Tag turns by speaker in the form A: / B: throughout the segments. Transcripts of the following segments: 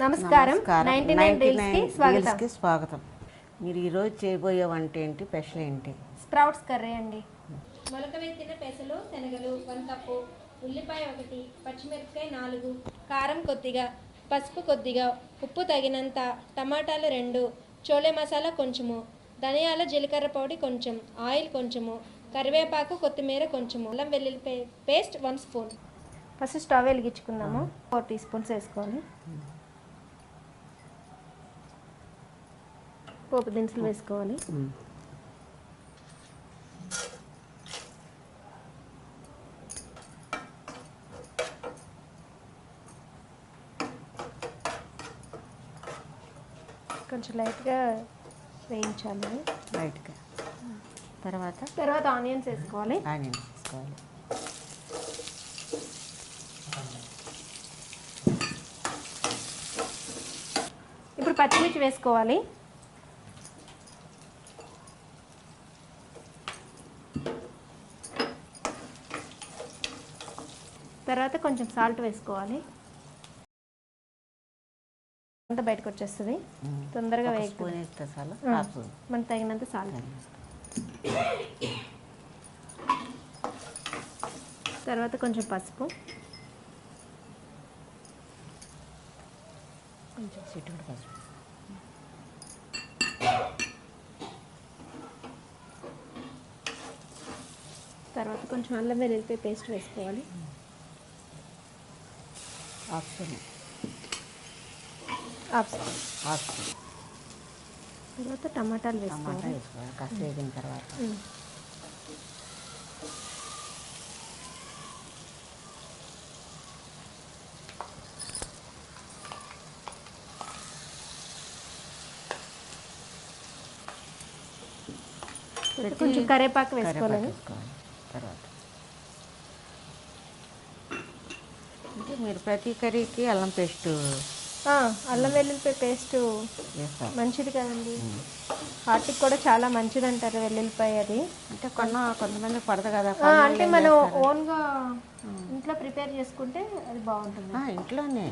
A: నమస్కారం.
B: 99 కి స్వాగతం. మీరు ఈరోజు చేయబోయే వంట ఏంటి? స్పెషల్ ఏంటి?
A: స్ప్రౌట్స్ కర్రీ అండి.
C: మొలకవెత్తిన పెసలు, శనగలు 1 కప్పు, ఉల్లిపాయ 1, పచ్చిమిరపకాయ 4, కారం కొద్దిగా, పసుపు కొద్దిగా, ఉప్పు తగినంత, టమాటాలు 2, చోలే మసాలా కొంచెము, ధనియాల జీలకర్ర పొడి కొంచెం, ఆయిల్ కొంచెము, కరివేపాకు కొత్తిమీర కొంచెము, అల్లం వెల్లుల్లి పేస్ట్ 1 స్పూన్.
A: ఫస్ట్ స్టవ్ వెలిగించుకుందాము. 4 టీ స్పూన్స్ వేసుకోవాలి. పోపు దినుసులు వేసుకోవాలి. కొంచెం లైట్గా వేయించాలి.
B: లైట్గా
A: తర్వాత ఆనియన్స్ వేసుకోవాలి. ఇప్పుడు పచ్చిమిర్చి వేసుకోవాలి. తర్వాత కొంచెం సాల్ట్ వేసుకోవాలి. అంతా బయటకు వచ్చేస్తుంది. తొందరగా మనకు తగినంత సాల్ట్. తర్వాత కొంచెం పసుపు,
B: కొంచెం చిటికెడు పసుపు,
A: తర్వాత కొంచెం అల్లం వెల్లుల్లి పేస్ట్ వేసుకోవాలి. తర్వాత టమాటాలు వేసుకోవాలి.
B: కాస్త వేగిన తర్వాత
A: కొంచెం కరివేపాకు వేసుకోవాలి.
B: తర్వాత అంటే మీరు ప్రతి కర్రీకి అల్లం పేస్ట్,
A: అల్లం వెల్లుల్లి పేస్ట్ మంచిది కదండి. హార్ట్కి కూడా చాలా మంచిది అంటారు వెల్లుల్లిపాయ. అది
B: అంటే కొంతమంది పడదు కదా,
A: అంటే మనం ఓన్గా ఇంట్లో ప్రిపేర్ చేసుకుంటే అది బాగుంటుంది.
B: ఇంట్లోనే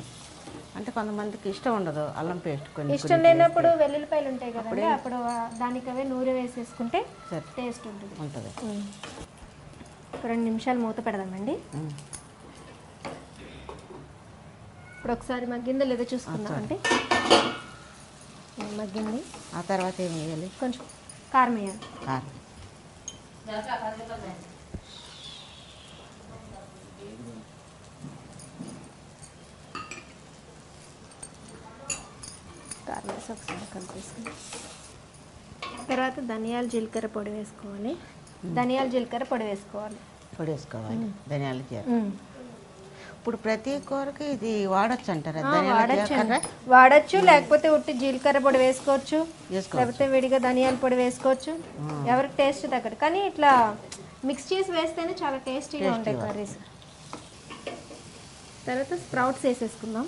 B: అంటే కొంతమందికి ఇష్టం ఉండదు అల్లం పేస్ట్.
A: ఇష్టం లేనప్పుడు వెల్లుల్లిపాయలు ఉంటాయి కదండి, అప్పుడు దానికవే నూనె వేసేసుకుంటే టేస్ట్ ఉంటుంది. 2 నిమిషాలు మూత పెడదామండి. ఇప్పుడు ఒకసారి మగ్గిందో లేదో చూసుకుందాం. అంటే మగ్గింది.
B: ఆ తర్వాత ఏం వేయాలి?
A: కొంచెం కారం వేయాలి. కారం వేసి ఒకసారి కలిపేసుకుని తర్వాత ధనియాల జీలకర్ర పొడి వేసుకోవాలి. ధనియాల
B: ఇప్పుడు ప్రతి కూరకి ఇది వాడచ్చు అంటారా?
A: వాడచ్చు, లేకపోతే ఉట్టి జీలకర్ర పొడి వేసుకోవచ్చు, లేకపోతే విడిగా ధనియాల పొడి వేసుకోవచ్చు, ఎవరికి టేస్ట్ తగ్గదు. కానీ ఇట్లా మిక్స్ చేసి వేస్తేనే చాలా టేస్టీగా ఉంటాయి కర్రీస్. తర్వాత స్ప్రౌట్స్ వేసేసుకుందాం.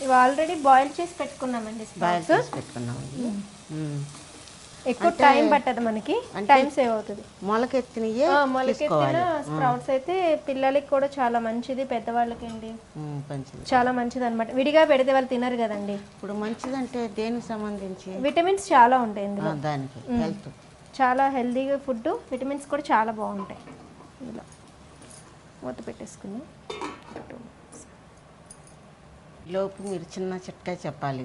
A: ఇవి ఆల్రెడీ బాయిల్ చేసి పెట్టుకున్నామండి. ఎక్కువ టైం పట్టదు, మనకి టైం సేవ్ అవుతుంది. మొలకెత్తిన స్ప్రౌట్స్ అయితే పిల్లలకి కూడా చాలా మంచిది, పెద్దవాళ్ళకి అండి చాలా మంచిది అనమాట. విడిగా పెడితే వాళ్ళు తినరు కదండి.
B: ఇప్పుడు మంచిది అంటే దేనికి సంబంధించి?
A: విటమిన్స్ చాలా ఉంటాయి ఇందులో.
B: దానికి హెల్త్
A: చాలా హెల్తీగా ఫుడ్, విటమిన్స్ కూడా చాలా బాగుంటాయి. ఇలా మూత పెట్టేసుకుందాం.
B: లోపు మీరు చిన్న చిట్కా చెప్పాలి.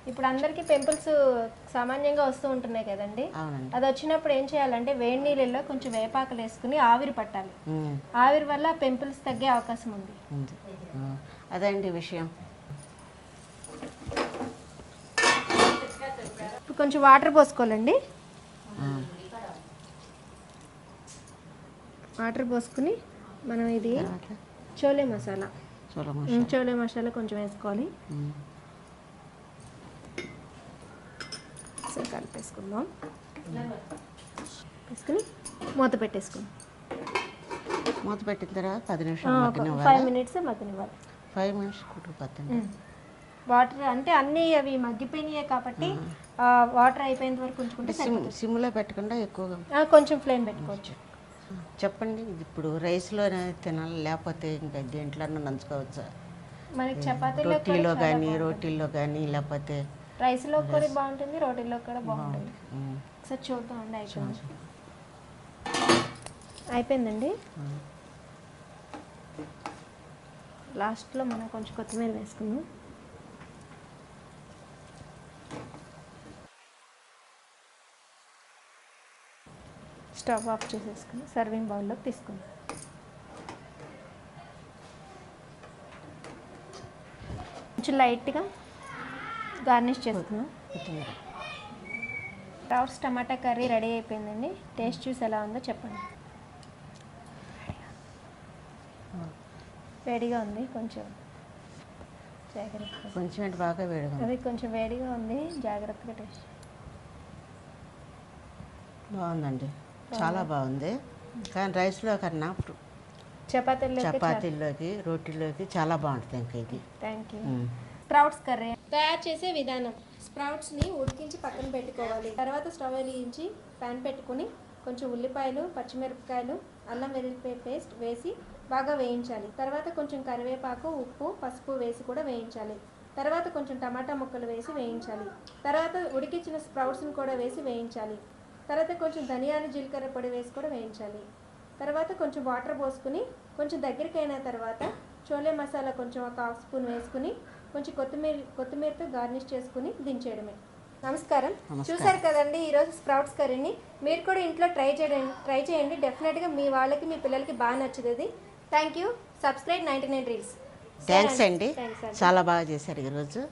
A: ఇప్పుడు అందరికీ పింపుల్స్ సామాన్యంగా వస్తూ ఉంటున్నాయి కదండి. అది వచ్చినప్పుడు ఏం చేయాలంటే వేడి నీళ్ళల్లో కొంచెం వేపాకులు వేసుకుని ఆవిరి పట్టాలి. ఆవిరి వల్ల పింపుల్స్ తగ్గే అవకాశం ఉంది.
B: అదండి విషయం.
A: ఇప్పుడు కొంచెం వాటర్ పోసుకోవాలండి. వాటర్ పోసుకుని మనం ఇది చోలే మసాలా కొంచెం వేసుకోవాలి. సరే కలిపేసుకుందాం. వేసుకుని మూత పెట్టేసుకుందాం.
B: మూత పెట్టిన తర్వాత 10 నిమిషాలు
A: 5 మినిట్స్ మగ్గనివ్వాలి.
B: 5 మినిట్స్ కుట్టుకుపోతుంది.
A: వాటర్ అంటే అన్నీ అవి మగ్గిపోయినాయి కాబట్టి వాటర్ అయిపోయేంత వరకు ఉంచుకుంటే
B: సిమ్లో పెట్టకుండా ఎక్కువగా
A: కొంచెం ఫ్లేమ్ పెట్టుకోవచ్చు.
B: చెప్పండి, ఇప్పుడు రైస్లోనే తినాలి లేకపోతే ఇంకా దేంట్లో నంచుకోవచ్చా?
A: మనకి చపాతీలో
B: రోటీలో కానీ రోటీల్లో కానీ లేకపోతే
A: రైస్లో కూడా బాగుంటుంది, రోటీలో కూడా బాగుంటుంది. ఒకసారి చూద్దాం అండి. అయిపోయిందండి. లాస్ట్లో మనం కొంచెం కొత్తిమీర వేసుకుందాం. స్టవ్ ఆఫ్ చేసేసుకుని సర్వింగ్ బౌల్లోకి తీసుకుందాం. కొంచెం లైట్గా గార్నిష్ చేసుకుందాం. స్ప్రౌట్స్ టమాటా కర్రీ రెడీ అయిపోయిందండి. టేస్ట్ చూసి ఎలా ఉందో చెప్పండి. వేడిగా ఉంది, కొంచెం జాగ్రత్తగా.
B: కొంచెం బాగా వేడిగా
A: అది కొంచెం వేడిగా ఉంది, జాగ్రత్తగా టేస్ట్.
B: బాగుందండి, చాలా బాగుంది. కానీ రైస్లో కన్నా చపాతీల్లోకి రోటీలోకి చాలా బాగుంటుంది. ఇంకా ఇది
A: థ్యాంక్ యూ. స్ప్రౌట్స్ కర్రీ
C: తయారు చేసే విధానం: స్ప్రౌట్స్ని ఉడికించి పక్కన పెట్టుకోవాలి. తర్వాత స్టవ్ వెలిగించి ప్యాన్ పెట్టుకుని కొంచెం ఉల్లిపాయలు, పచ్చిమిరపకాయలు, అల్లం వెల్లుల్లి పేస్ట్ వేసి బాగా వేయించాలి. తర్వాత కొంచెం కరివేపాకు, ఉప్పు, పసుపు వేసి కూడా వేయించాలి. తర్వాత కొంచెం టమాటా ముక్కలు వేసి వేయించాలి. తర్వాత ఉడికించిన స్ప్రౌట్స్ని కూడా వేసి వేయించాలి. తర్వాత కొంచెం ధనియాలు, జీలకర్ర పొడి వేసి కూడా వేయించాలి. తర్వాత కొంచెం వాటర్ పోసుకుని కొంచెం దగ్గరికి అయిన తర్వాత చోలే మసాలా కొంచెం ఒక హాఫ్ స్పూన్ వేసుకుని కొంచెం కొత్తిమీరతో గార్నిష్ చేసుకుని దించేయడమే. నమస్కారం. చూసారు కదండి ఈరోజు స్ప్రౌట్స్ కర్రీని. మీరు కూడా ఇంట్లో ట్రై చేయండి. డెఫినెట్గా మీ వాళ్ళకి, మీ పిల్లలకి బాగా నచ్చుతుంది. Thank you. Subscribe 99 Reels.
B: Thanks అండి, చాలా బాగా చేశారు ఈరోజు.